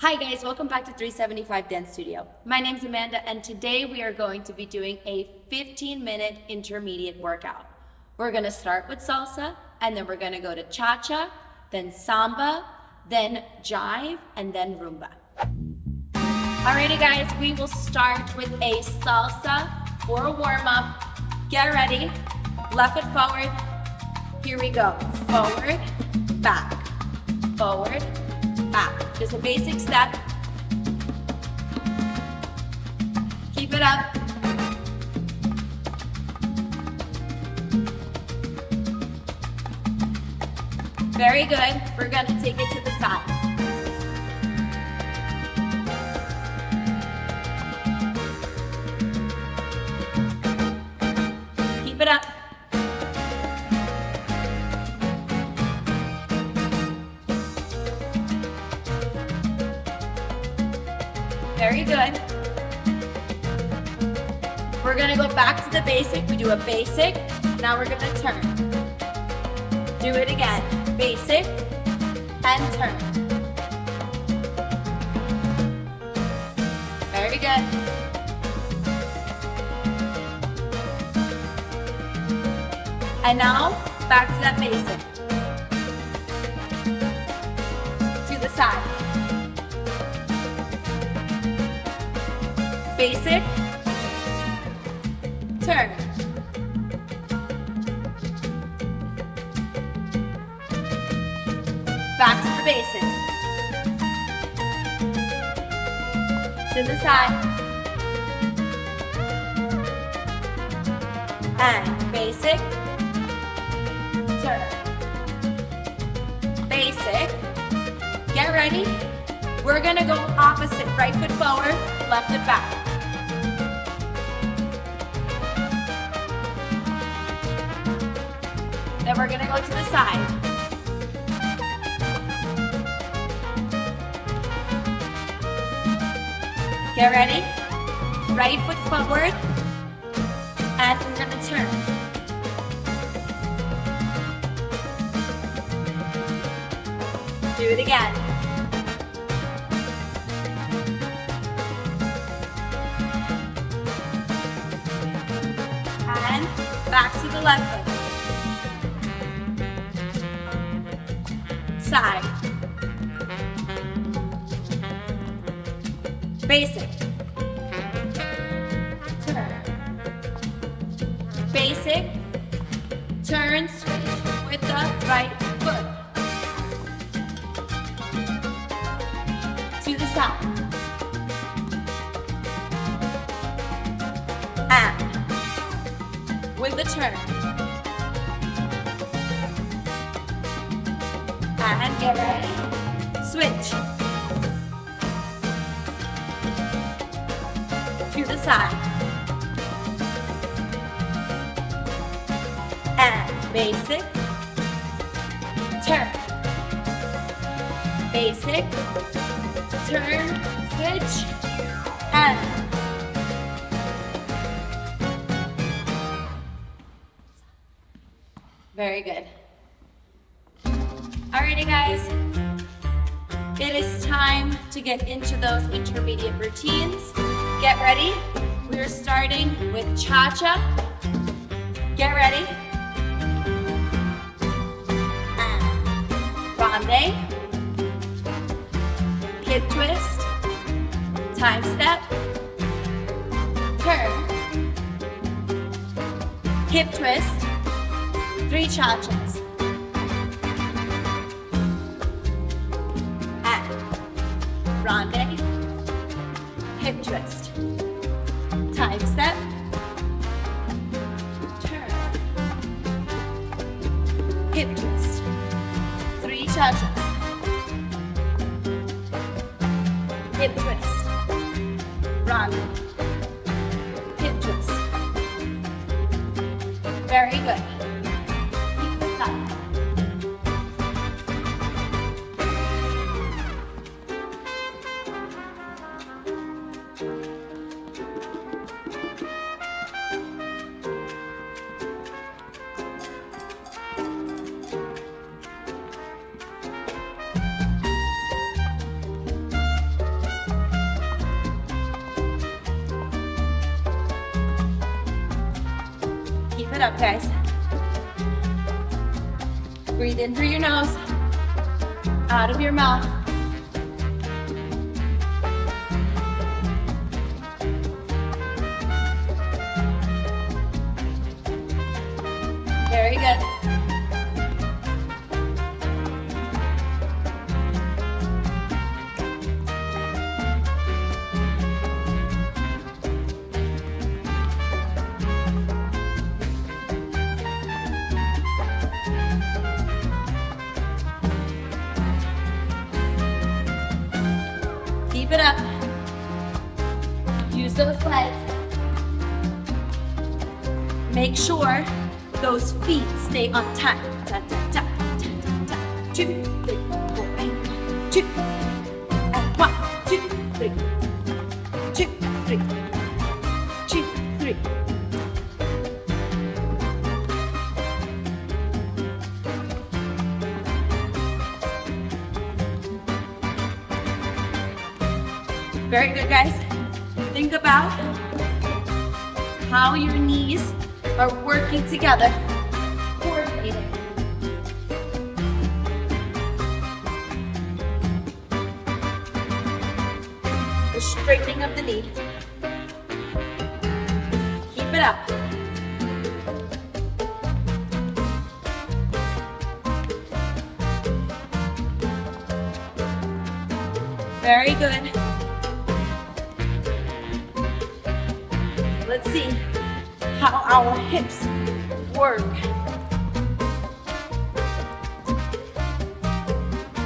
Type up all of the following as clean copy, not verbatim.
Hi guys, welcome back to 375 Dance Studio. My name's Amanda and today we are going to be doing a 15-minute intermediate workout. We're going to start with salsa and then we're going to go to cha-cha, then samba, then jive, and then rumba. Alrighty guys, we will start with a salsa for a warm-up. Get ready, left foot forward. Here we go, forward, back, forward, back. Just a basic step. Keep it up. Very good. We're going to take it to the side. Keep it up. Very good. We're gonna go back to the basic. We do a basic, now we're gonna turn. Do it again. Basic and turn. Very good. And now, back to that basic. To the side. Basic, turn. Back to the basic. To the side. And basic, turn. Basic. Get ready. We're gonna go opposite. Right foot forward, left foot back. Then we're gonna go to the side. Get ready. Right foot forward. And we're gonna turn. Do it again. And back to the left foot. Side. Basic. Turn. Basic. Turn, switch with the right foot. To the side. And with the turn. And get ready. Switch. To the side. And basic. Turn. Basic. Turn. Switch. And. Very good. Alrighty guys, it is time to get into those intermediate routines. Get ready. We are starting with cha-cha. Get ready. And ronde. Hip twist. Time step. Turn. Hip twist. 3 cha-chas. Ronde, hip twist, time step, turn, hip twist, 3 cha-chas, hip twist, ronde, hip twist. Very good. Keep this up. Keep it up, guys. Breathe in through your nose, out of your mouth. Very good. Keep it up. Use those legs. Make sure those feet stay on time. Ta, ta, ta, ta, ta, ta. 2, 3, 4, and 2. And 1, 2, 3. 2, 3. 2, 3. Very good, guys. Think about how your knees are working together, coordinated. The straightening of the knee. Keep it up. Very good. Let's see how our hips work.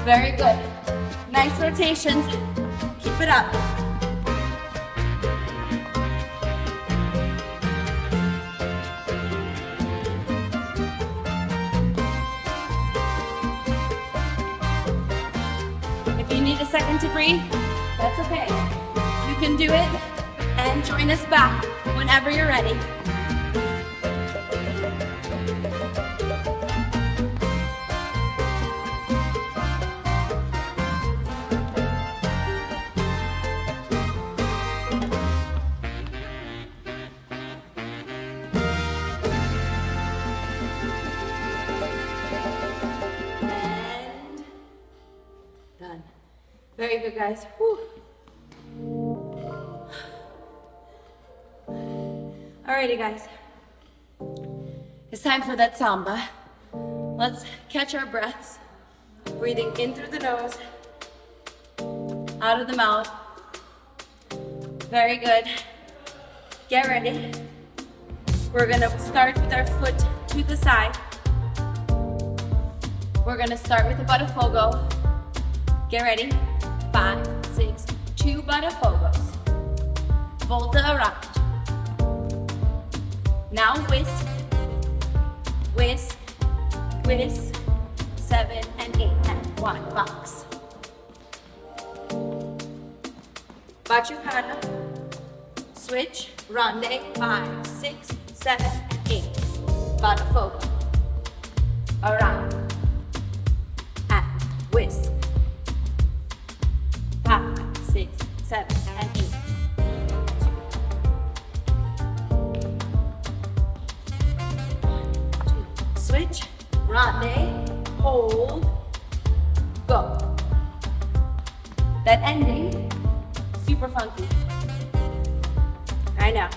Very good. Nice rotations. Keep it up. If you need a second to breathe, that's okay. You can do it and join us back whenever you're ready. Done. Very good, guys. Whew. Alrighty, guys. It's time for that samba. Let's catch our breaths. Breathing in through the nose, out of the mouth. Very good. Get ready. We're gonna start with our foot to the side. We're gonna start with the Botafogo. Get ready. 5, 6, 2 Botafogos. Volta around. Now whisk, whisk, whisk, 7 and 8 and 1 box. Bachucana, switch, ronde, 5, 6, 7 and 8. Botafogo, around, and whisk. 5, 6, 7 and 8. Switch, ronde, hold, go. That ending, super funky. I know.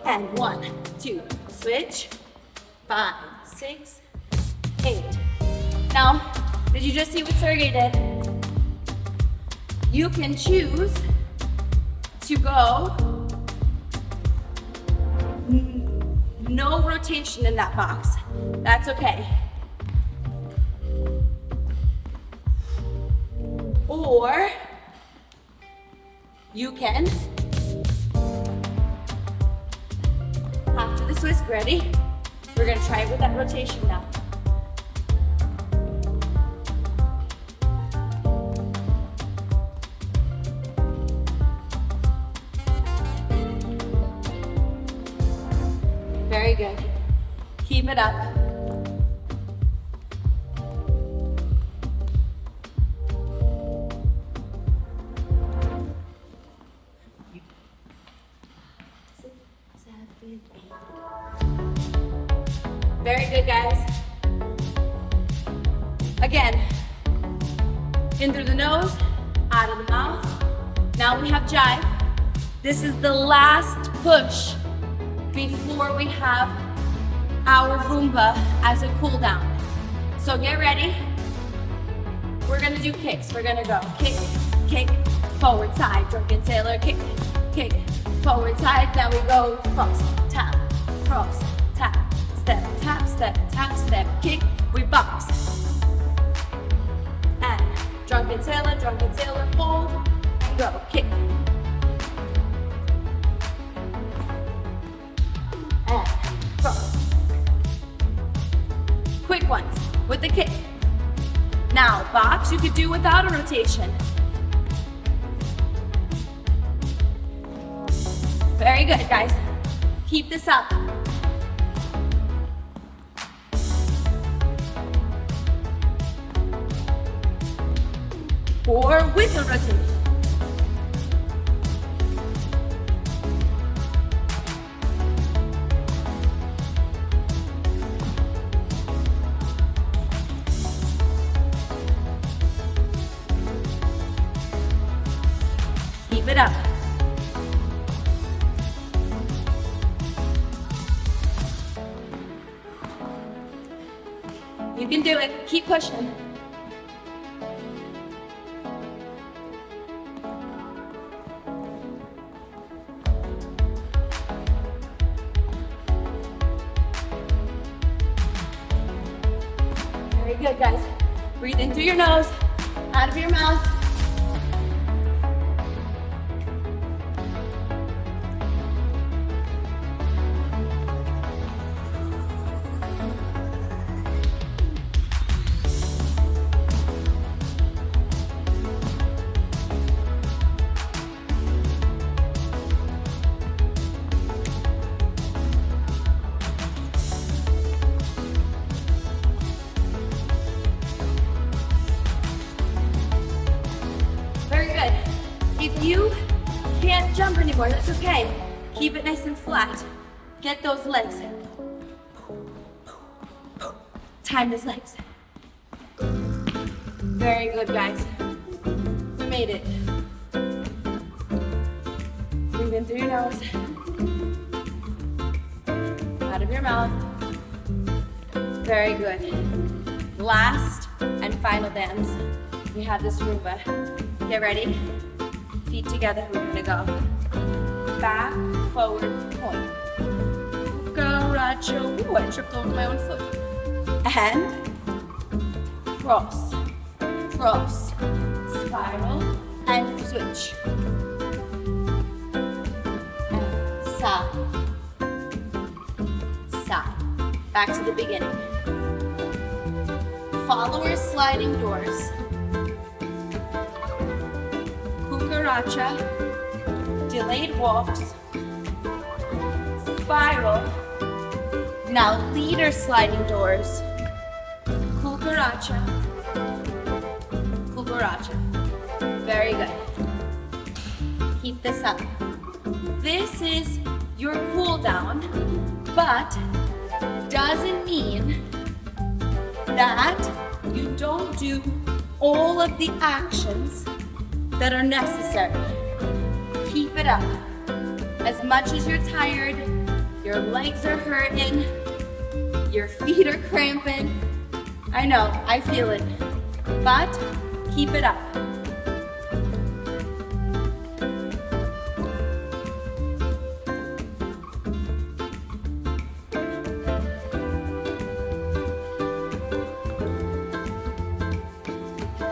And 1, 2, switch, 5, 6, 8. Now, did you just see what Sergey did? You can choose to go no rotation in that box. That's okay. Or you can, after the Swiss, ready? We're gonna try it with that rotation now. Very good. Keep it up. Very good, guys. Again, in through the nose, out of the mouth. Now we have jive. This is the last push before we have our Rumba as a cool down. So get ready. We're gonna do kicks. We're gonna go kick, kick, forward side, drunken sailor, kick, kick, forward side. Then we go cross, tap, step, tap, step, kick. We box. And drunken sailor, hold, and go, kick. And cross. Quick ones with the kick. Now, box you could do without a rotation. Very good, guys. Keep this up. Or with a rotation. Keep it up. You can do it. Keep pushing. Very good, guys. Breathe in through your nose, out of your mouth. If you can't jump anymore, that's okay. Keep it nice and flat. Get those legs. Time those legs. Very good, guys. We made it. Breathe in through your nose. Out of your mouth. Very good. Last and final dance. We have this Rumba. Get ready. Feet together, we're gonna go back, forward, point. Cucaracha, ooh, I tripped over my own foot. And cross, cross, spiral, and switch. And side, side. Back to the beginning. Followers sliding doors. Cucaracha, delayed walks, spiral, now leader sliding doors, cucaracha, cucaracha. Very good. Keep this up. This is your cool down, but doesn't mean that you don't do all of the actions that are necessary. Keep it up. As much as you're tired, your legs are hurting, your feet are cramping. I know, I feel it. But keep it up.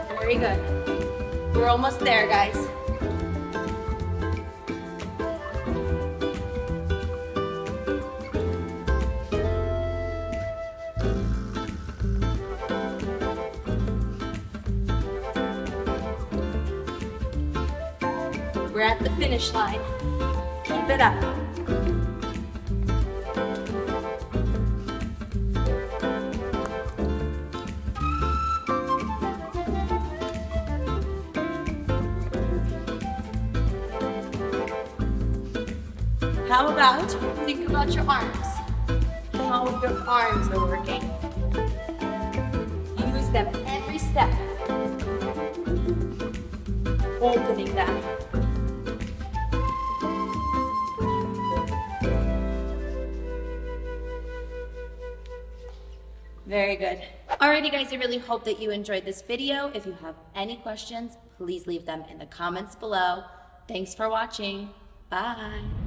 Very good. We're almost there, guys. We're at the finish line. Keep it up. How about think about your arms? how your arms are working. Use them every step. Opening them. Very good. Alrighty guys, I really hope that you enjoyed this video. If you have any questions, please leave them in the comments below. Thanks for watching. Bye.